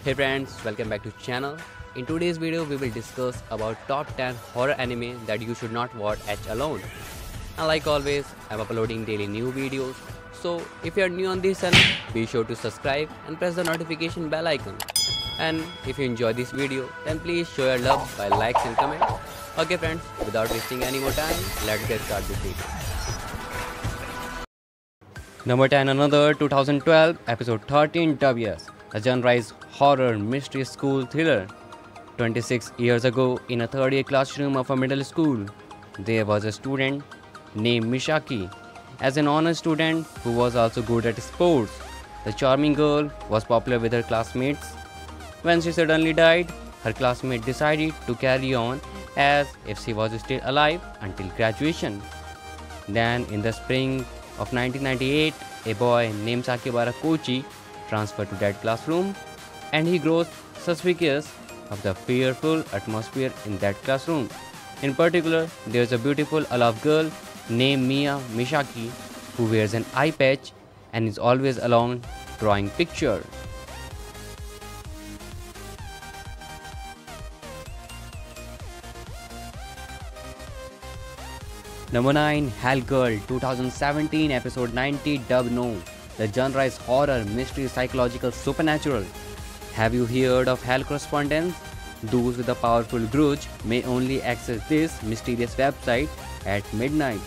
Hey friends, welcome back to channel. In today's video, we will discuss about top 10 horror anime that you should not watch alone. And like always, I'm uploading daily new videos. So if you're new on this channel, be sure to subscribe and press the notification bell icon. And if you enjoy this video, then please show your love by likes and comment. Okay friends, without wasting any more time, let's get started with video. Number 10, another 2012 episode 13 WS. The genre is horror mystery school thriller. 26 years ago, in a third year classroom of a middle school, there was a student named Misaki. As an honor student who was also good at sports, the charming girl was popular with her classmates. When she suddenly died, her classmate decided to carry on as if she was still alive until graduation. Then, in the spring of 1998, a boy named Sakibara Kochi transferred to that classroom, and he grows suspicious of the fearful atmosphere in that classroom. In particular, there is a beautiful alive girl named Mia Misaki who wears an eye patch and is always alone drawing pictures. Number 9, Hell Girl, 2017 episode 90 dub no. The genre is horror, mystery, psychological, supernatural. Have you heard of Hell Correspondence? Those with a powerful grudge may only access this mysterious website at midnight,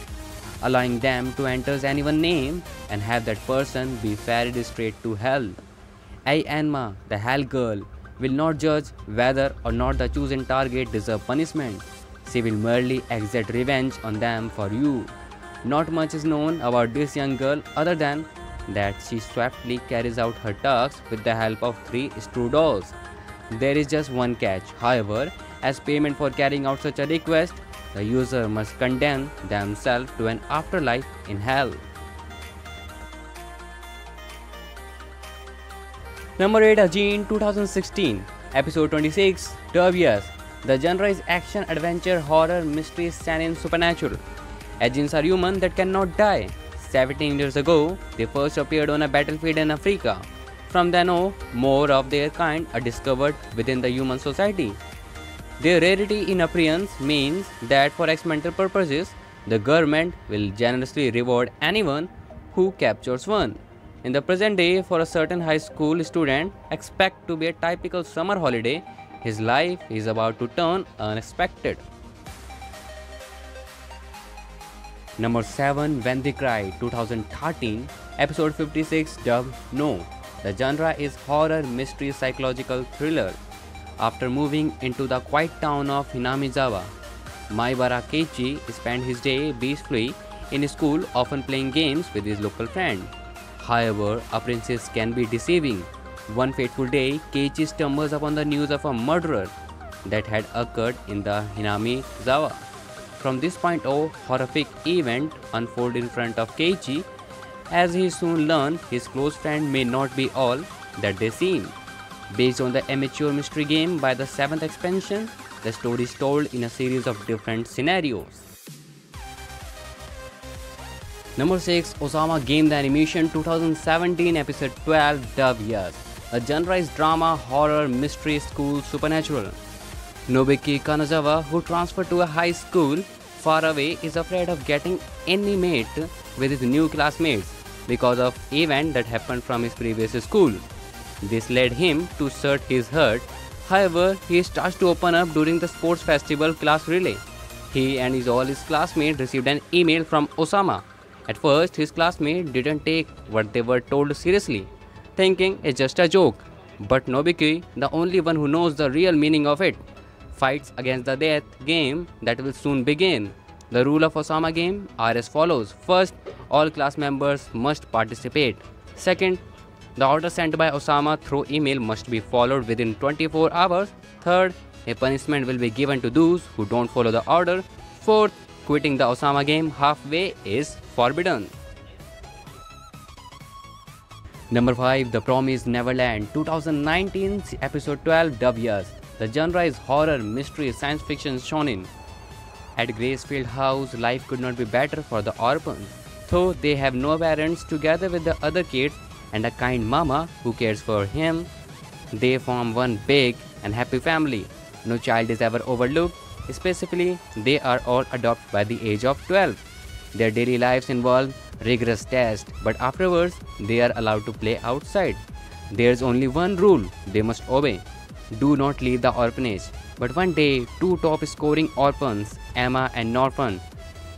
allowing them to enter anyone's name and have that person be ferried straight to hell. Ayanma, the Hell Girl, will not judge whether or not the chosen target deserves punishment. She will merely exact revenge on them for you. Not much is known about this young girl other than that she swiftly carries out her tasks with the help of 3 straw dolls. There is just one catch, however, as payment for carrying out such a request, the user must condemn themselves to an afterlife in hell. Number 8, Ajin, 2016, episode 26, WS. The genre is action, adventure, horror, mystery, seinen, supernatural. Agents are human that cannot die. 17 years ago, they first appeared on a battlefield in Africa. From then on, more of their kind are discovered within the human society. Their rarity in appearance means that for experimental purposes, the government will generously reward anyone who captures one. In the present day, for a certain high school student expect to be a typical summer holiday, his life is about to turn unexpected. Number 7, When They Cry, 2013, episode 56 dub no. The genre is horror, mystery, psychological thriller. After moving into the quiet town of Hinamizawa, Maibara Keiichi spent his day peacefully in school, often playing games with his local friend. However, appearances can be deceiving. One fateful day, Keiichi stumbles upon the news of a murder that had occurred in the Hinamizawa. From this point on, horrific event unfold in front of Keiichi. As he soon learns, his close friend may not be all that they seem. Based on the amateur mystery game by the 7th expansion, the story is told in a series of different scenarios. Number 6, Osama Game the Animation, 2017 episode 12 dub yes. The genre is drama, horror, mystery, school, supernatural. Nobiki Kanazawa, who transferred to a high school far away, is afraid of getting intimate with his new classmates because of event that happened from his previous school. This led him to assert his hurt. However, he starts to open up during the sports festival class relay. He and all his classmates received an email from Osama. At first, his classmates didn't take what they were told seriously, thinking it's just a joke. But Nobiki, the only one who knows the real meaning of it, fights against the death game that will soon begin. The rule of Osama Game are as follows. First, all class members must participate. Second, the order sent by Osama through email must be followed within 24 hours. Third, a punishment will be given to those who don't follow the order. Fourth, quitting the Osama Game halfway is forbidden. Number 5, The Promised Neverland, 2019 episode 12 dub yes. The genre is horror, mystery, science fiction, shonen. At Gracefield House, life could not be better for the orphans. Though they have no parents, together with the other kids and a kind mama who cares for him, they form one big and happy family. No child is ever overlooked. Specifically, they are all adopted by the age of 12. Their daily lives involve rigorous tests, but afterwards they are allowed to play outside. There's only one rule they must obey: do not leave the orphanage. But one day, two top scoring orphans, Emma and Norton,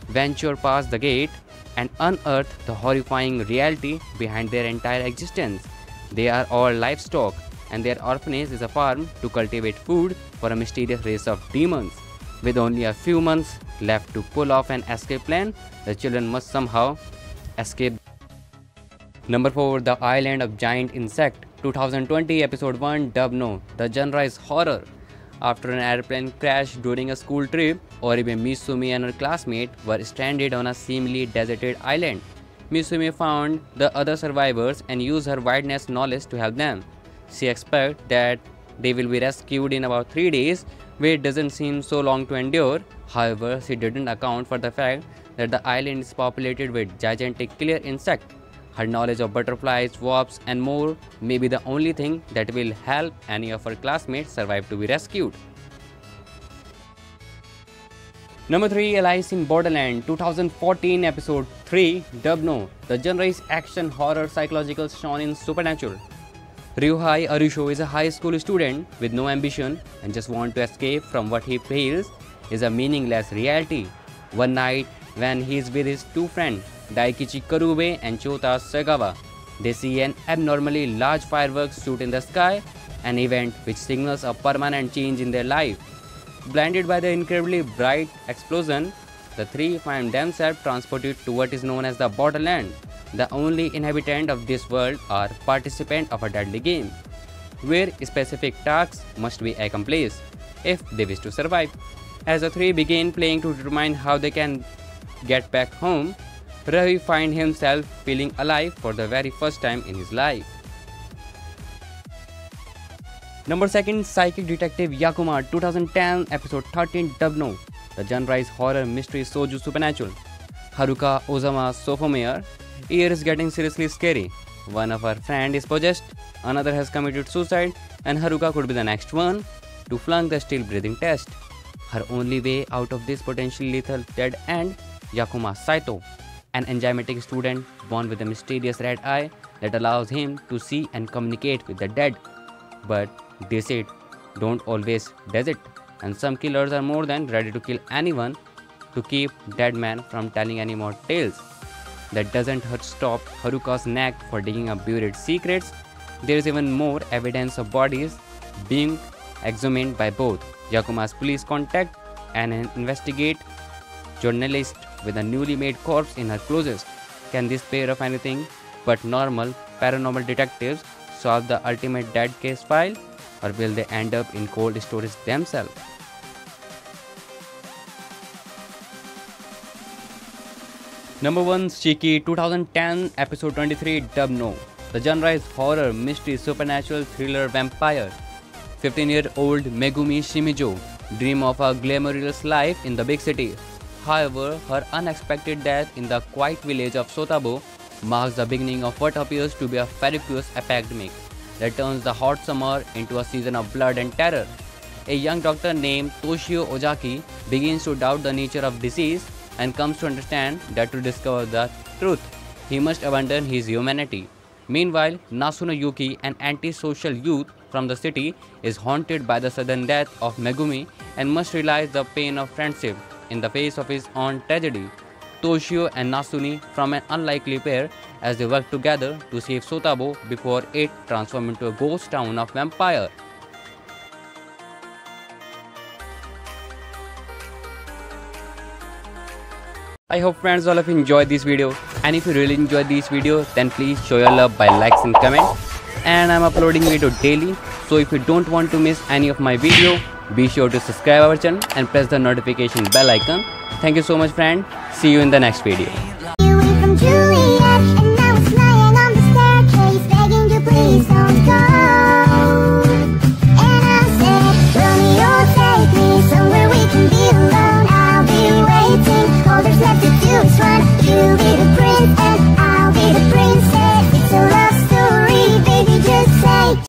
venture past the gate and unearth the horrifying reality behind their entire existence. They are all livestock, and their orphanage is a farm to cultivate food for a mysterious race of demons. With only a few months left to pull off an escape plan, the children must somehow escape. Number 4. The Island of Giant Insect, 2020, Episode 1, Dub No. The genre is horror. After an airplane crash during a school trip, Oribe Misumi and her classmate were stranded on a seemingly deserted island. Misumi found the other survivors and used her wilderness knowledge to help them. She expects that they will be rescued in about 3 days, which doesn't seem so long to endure. However, she didn't account for the fact that the island is populated with gigantic killer insects. Her knowledge of butterflies, wasps, and more may be the only thing that will help any of her classmates survive to be rescued. Number 3. Alice in Borderland, 2014, Episode 3, Dub No. The genre is action, horror, psychological, shonen, supernatural. Ryuhei Arusho is a high school student with no ambition and just wants to escape from what he feels is a meaningless reality. One night, when he is with his two friends, Daikichi Karube and Chota Sagawa, they see an abnormally large fireworks shoot in the sky, an event which signals a permanent change in their life. Blinded by the incredibly bright explosion, the three find themselves transported to what is known as the Borderland. The only inhabitant of this world are participants of a deadly game, where specific tasks must be accomplished if they wish to survive. As the three begin playing to determine how they can get back home, Ravi finds himself feeling alive for the very first time in his life. Number 2. Psychic Detective Yakuma, 2010, Episode 13, Dub No. The genre is horror, mystery, shoujo, supernatural. Haruka Ozama sophomore year is getting seriously scary. One of her friends is possessed, another has committed suicide, and Haruka could be the next one to flunk the still breathing test. Her only way out of this potentially lethal dead end, Yakuma Saito, an enigmatic student born with a mysterious red eye that allows him to see and communicate with the dead. But this it don't always does it, and some killers are more than ready to kill anyone to keep dead man from telling any more tales. That doesn't stop Haruka's knack for digging up buried secrets. There is even more evidence of bodies being examined by both Yakuma's police contact and an investigate journalist with a newly made corpse in her closet. Can this pair of anything but normal paranormal detectives solve the ultimate dead case file, or will they end up in cold storage themselves? Number 1. Shiki, 2010, Episode 23, Dub No. The genre is horror, mystery, supernatural, thriller, vampire. 15-year-old Megumi Shimijo dreams of a glamorous life in the big city. However, her unexpected death in the quiet village of Sotabo marks the beginning of what appears to be a ferocious epidemic that turns the hot summer into a season of blood and terror. A young doctor named Toshio Ozaki begins to doubt the nature of disease and comes to understand that to discover the truth, he must abandon his humanity. Meanwhile, Nasuno Yuki, an antisocial youth from the city, is haunted by the sudden death of Megumi and must realize the pain of friendship in the face of his own tragedy. Toshio and Nasuni form an unlikely pair as they work together to save Sotabo before it transforms into a ghost town of vampire. I hope friends all of you enjoyed this video, and if you really enjoyed this video then please show your love by likes and comments. And I'm uploading video daily, so if you don't want to miss any of my video, be sure to subscribe our channel and press the notification bell icon. Thank you so much friend, see you in the next video.